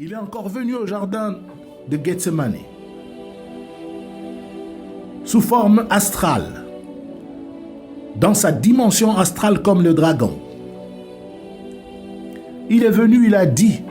Il est encore venu au jardin de Gethsemane sous forme astrale, dans sa dimension astrale comme le dragon. Il est venu, il a dit,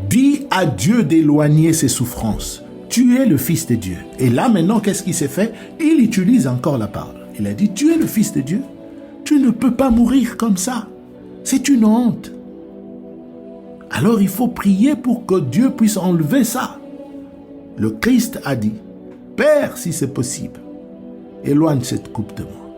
dis à Dieu d'éloigner ses souffrances. Tu es le Fils de Dieu. Et là maintenant, qu'est-ce qui s'est fait? Il utilise encore la parole. Il a dit, tu es le Fils de Dieu. Tu ne peux pas mourir comme ça. C'est une honte. Alors il faut prier pour que Dieu puisse enlever ça. Le Christ a dit, Père, si c'est possible, éloigne cette coupe de moi.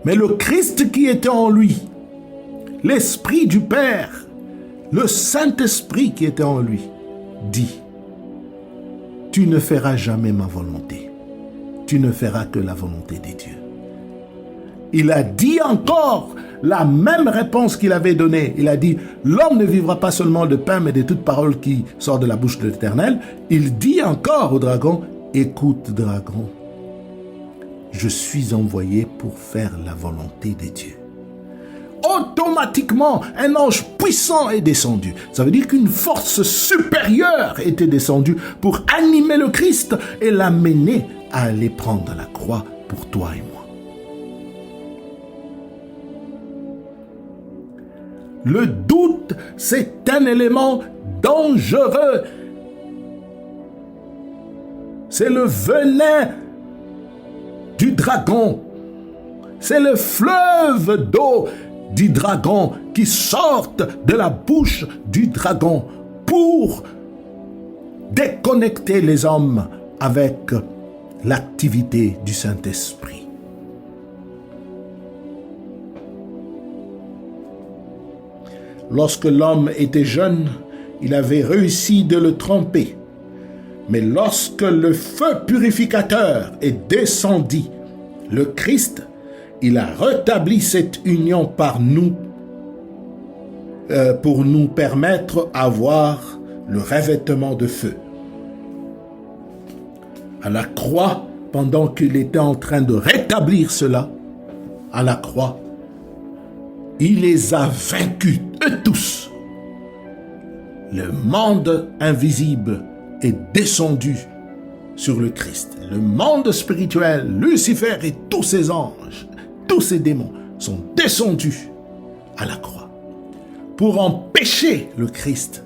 Mais le Christ qui était en lui, l'Esprit du Père, le Saint-Esprit qui était en lui, dit, tu ne feras jamais ma volonté. Tu ne feras que la volonté de Dieu. Il a dit encore la même réponse qu'il avait donnée. Il a dit, l'homme ne vivra pas seulement de pain, mais de toute parole qui sort de la bouche de l'Éternel. Il dit encore au dragon, écoute dragon, je suis envoyé pour faire la volonté de Dieu. Automatiquement, un ange puissant est descendu. Ça veut dire qu'une force supérieure était descendue pour animer le Christ et l'amener à aller prendre la croix pour toi et moi. Le doute, c'est un élément dangereux. C'est le venin du dragon. C'est le fleuve d'eau du dragon qui sortent de la bouche du dragon pour déconnecter les hommes avec l'activité du Saint-Esprit. Lorsque l'homme était jeune, il avait réussi de le tromper. Mais lorsque le feu purificateur est descendu, le Christ, il a rétabli cette union par nous pour nous permettre d'avoir le revêtement de feu. À la croix, pendant qu'il était en train de rétablir cela, à la croix, il les a vaincus, eux tous. Le monde invisible est descendu sur le Christ. Le monde spirituel, Lucifer et tous ses anges, tous ces démons sont descendus à la croix pour empêcher le Christ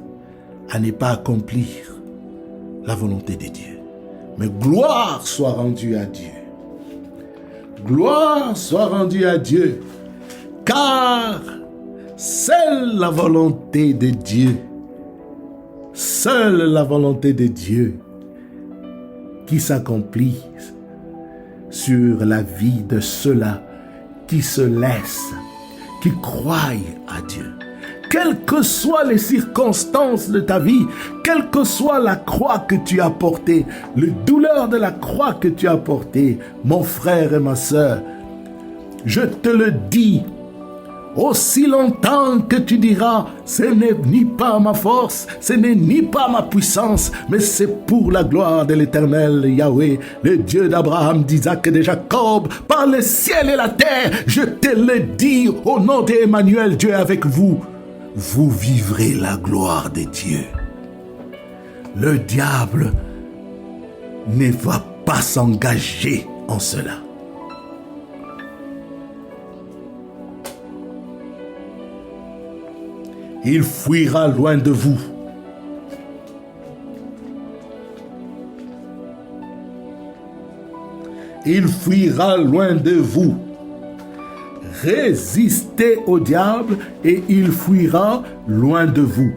à ne pas accomplir la volonté de Dieu. Mais gloire soit rendue à Dieu. Gloire soit rendue à Dieu, car seule la volonté de Dieu, seule la volonté de Dieu qui s'accomplit sur la vie de ceux-là qui se laissent, qui croient à Dieu. Quelles que soient les circonstances de ta vie, quelle que soit la croix que tu as portée, le douleur de la croix que tu as portée, mon frère et ma sœur, je te le dis, aussi longtemps que tu diras, ce n'est ni pas ma force, ce n'est ni pas ma puissance, mais c'est pour la gloire de l'Éternel Yahweh, le Dieu d'Abraham, d'Isaac et de Jacob, par le ciel et la terre, je te le dis, au nom d'Emmanuel, Dieu est avec vous, vous vivrez la gloire de Dieu. Le diable ne va pas s'engager en cela. Il fuira loin de vous. Il fuira loin de vous. Résistez au diable et il fuira loin de vous.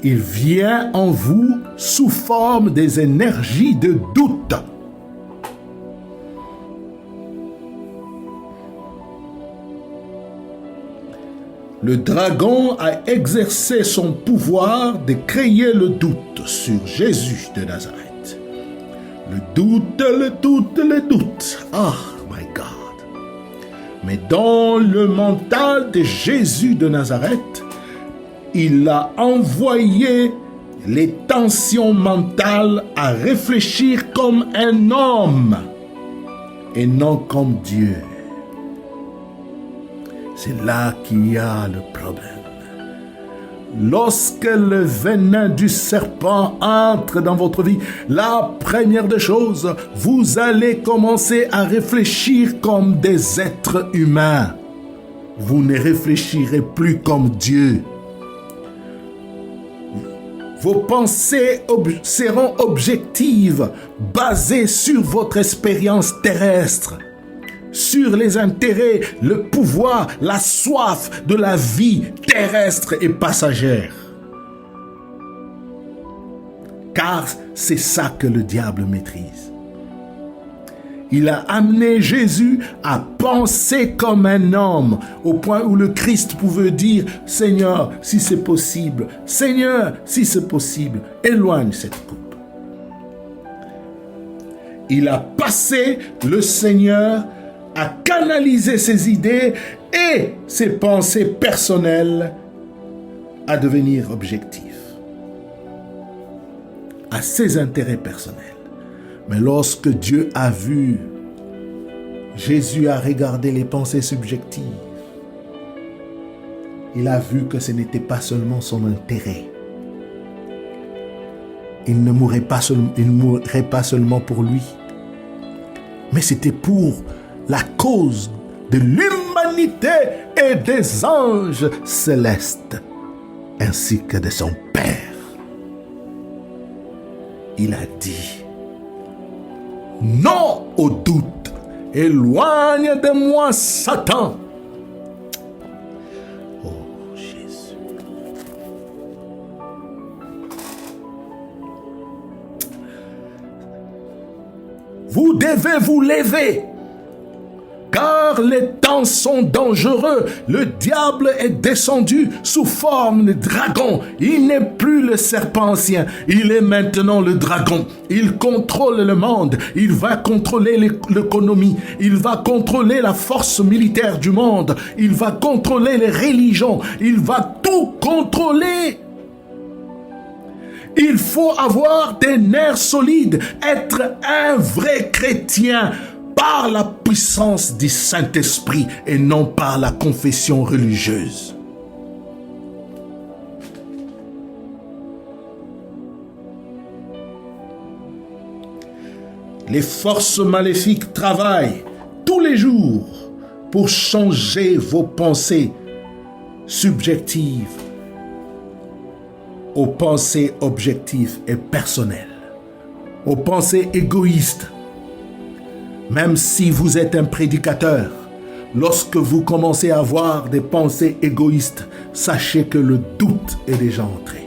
Il vient en vous sous forme des énergies de doute. Le dragon a exercé son pouvoir de créer le doute sur Jésus de Nazareth. Le doute, le doute, le doute. Oh my God. Mais dans le mental de Jésus de Nazareth, il a envoyé les tensions mentales à réfléchir comme un homme et non comme Dieu. C'est là qu'il y a le problème. lorsque le venin du serpent entre dans votre vie, la première des choses, vous allez commencer à réfléchir comme des êtres humains. Vous ne réfléchirez plus comme Dieu. Vos pensées seront objectives, basées sur votre expérience terrestre, sur les intérêts, le pouvoir, la soif de la vie terrestre et passagère. Car c'est ça que le diable maîtrise. Il a amené Jésus à penser comme un homme, au point où le Christ pouvait dire « Seigneur, si c'est possible, Seigneur, si c'est possible, éloigne cette coupe. » Il a passé le Seigneur à canaliser ses idées et ses pensées personnelles à devenir objectifs, à ses intérêts personnels. Mais lorsque Dieu a vu, Jésus a regardé les pensées subjectives. Il a vu que ce n'était pas seulement son intérêt. Il ne mourrait pas seulement pour lui, mais c'était pour la cause de l'humanité et des anges célestes, ainsi que de son Père. Il a dit: non au doute, éloigne de moi Satan. Oh Jésus. Vous devez vous lever, car les temps sont dangereux. Le diable est descendu sous forme de dragon. Il n'est plus le serpent ancien, il est maintenant le dragon. Il contrôle le monde, il va contrôler l'économie, il va contrôler la force militaire du monde, il va contrôler les religions, il va tout contrôler. Il faut avoir des nerfs solides, être un vrai chrétien, par la puissance du Saint-Esprit et non par la confession religieuse. Les forces maléfiques travaillent tous les jours pour changer vos pensées subjectives aux pensées objectives et personnelles, aux pensées égoïstes. Même si vous êtes un prédicateur, lorsque vous commencez à avoir des pensées égoïstes, sachez que le doute est déjà entré.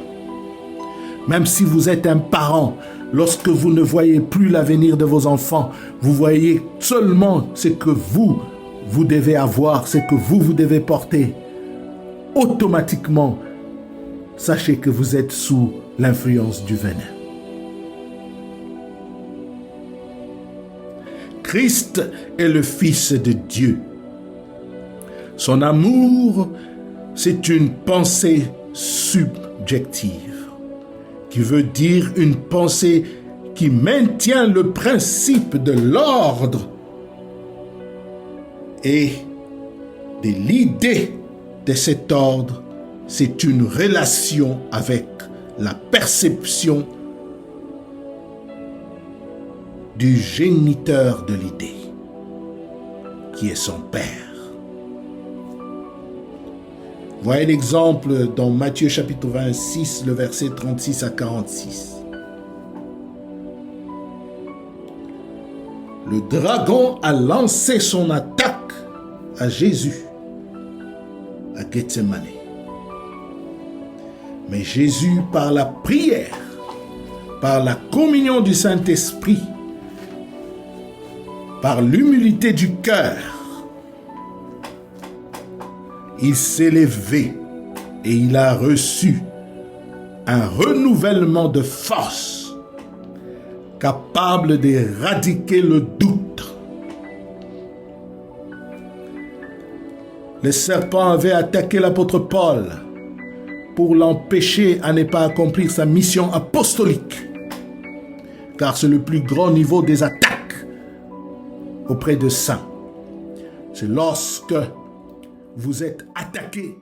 Même si vous êtes un parent, lorsque vous ne voyez plus l'avenir de vos enfants, vous voyez seulement ce que vous devez avoir, ce que vous devez porter. Automatiquement, sachez que vous êtes sous l'influence du venin. Christ est le Fils de Dieu. Son amour, c'est une pensée subjective, qui veut dire une pensée qui maintient le principe de l'ordre et de l'idée de cet ordre. C'est une relation avec la perception du géniteur de l'idée, qui est son Père. Voyez l'exemple dans Matthieu chapitre 26, le verset 36 à 46. Le dragon a lancé son attaque à Jésus, à Gethsemane. Mais Jésus, par la prière, par la communion du Saint-Esprit, par l'humilité du cœur, il s'est levé et il a reçu un renouvellement de force capable d'éradiquer le doute. Le serpent avait attaqué l'apôtre Paul pour l'empêcher à ne pas accomplir sa mission apostolique, car c'est le plus grand niveau des attaques auprès de saints. C'est lorsque vous êtes attaqué